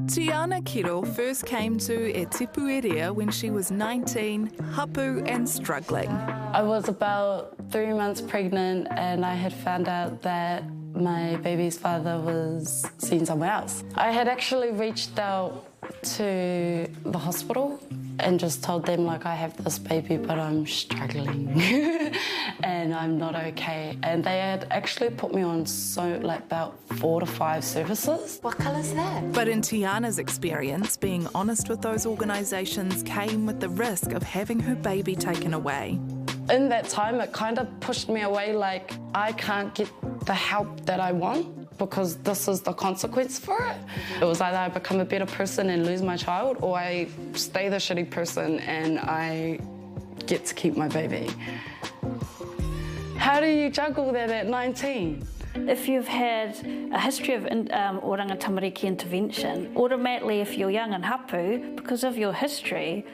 Tiana Kiro first came to E Tipuerea when she was 19, hapu and struggling. I was about 3 months pregnant and I had found out that my baby's father was seeing someone else. I had actually reached out to the hospital and just told them, like, I have this baby but I'm struggling and I'm not okay. And they had actually put me on about 4 to 5 services. What colour's that? But in Tiana's experience, being honest with those organisations came with the risk of having her baby taken away. In that time, it kind of pushed me away, like, I can't get the help that I want because this is the consequence for it. It was either I become a better person and lose my child, or I stay the shitty person and I get to keep my baby. How do you juggle that at 19? If you've had a history of oranga tamariki intervention, automatically if you're young and hapu, because of your history,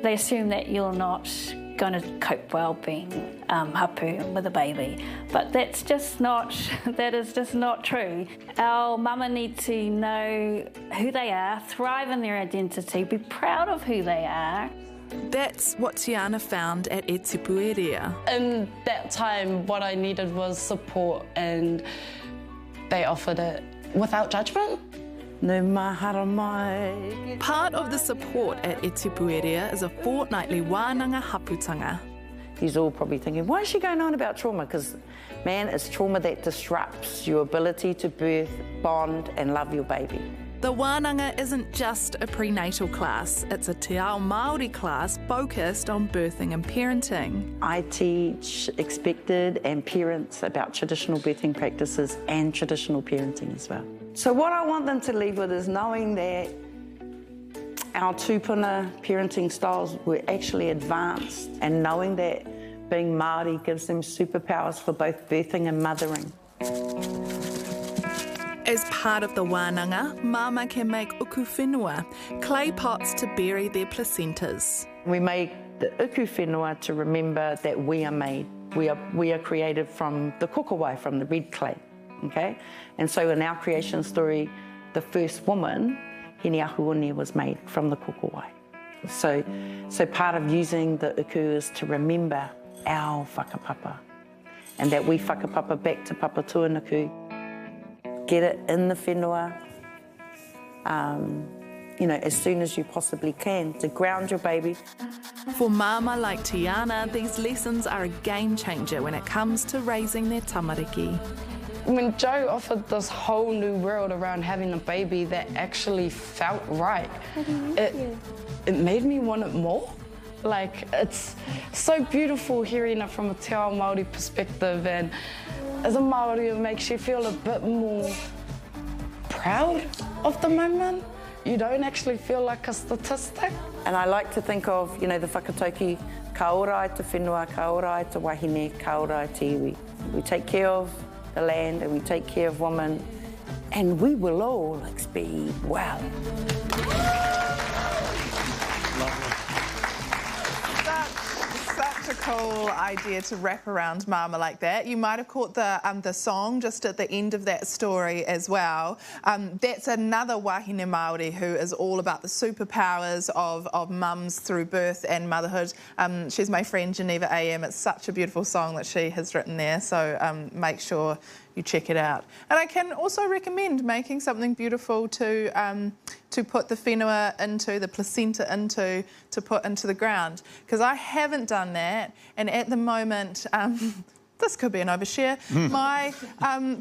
they assume that you're not going to cope well being hapu with a baby. But that is just not true. Our mama need to know who they are, thrive in their identity, be proud of who they are. That's what Tiana found at E Tipuerea. In that time, what I needed was support, and they offered it without judgment. Part of the support at E Tipuerea is a fortnightly wānanga haputanga. You're all probably thinking, why is she going on about trauma? Because, man, it's trauma that disrupts your ability to birth, bond and love your baby. The wānanga isn't just a prenatal class, it's a te ao Māori class focused on birthing and parenting. I teach expected and parents about traditional birthing practices and traditional parenting as well. So what I want them to leave with is knowing that our tupuna parenting styles were actually advanced, and knowing that being Māori gives them superpowers for both birthing and mothering. As part of the wānanga, mama can make uku whenua, clay pots to bury their placentas. We make the uku whenua to remember that we are made. We are created from the kokowai, from the red clay, okay? And so in our creation story, the first woman, Hene Ahuone, was made from the kokowai. So part of using the uku is to remember our whakapapa, and that we whakapapa back to Papa Tuanuku. Get it in the whenua, as soon as you possibly can, to ground your baby. For mama like Tiana, these lessons are a game changer when it comes to raising their tamariki. When Joe offered this whole new world around having a baby that actually felt right, it made me want it more. Like, it's so beautiful hearing it from a te ao Māori perspective, and as a Māori, it makes you feel a bit more proud of the moment. You don't actually feel like a statistic. And I like to think of, the whakatauki, ka ora ai te whenua, ka ora ai te wahine, ka ora ai te iwi. We take care of the land and we take care of women, and we will all be well. Such a cool idea to wrap around mama like that. You might have caught the song just at the end of that story as well. That's another wahine Māori who is all about the superpowers of mums through birth and motherhood. She's my friend Geneva AM. It's such a beautiful song that she has written there, so make sure you check it out. And I can also recommend making something beautiful to put the whenua into, the placenta into, to put into the ground. Because I haven't done that, and at the moment, this could be an overshare, my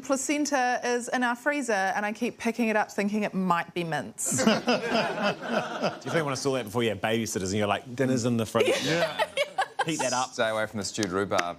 placenta is in our freezer and I keep picking it up thinking it might be mince. Do you think I want to store that before you have babysitters and you're like, dinner's in the fridge? Yeah. Heat that up. Stay away from the stewed rhubarb.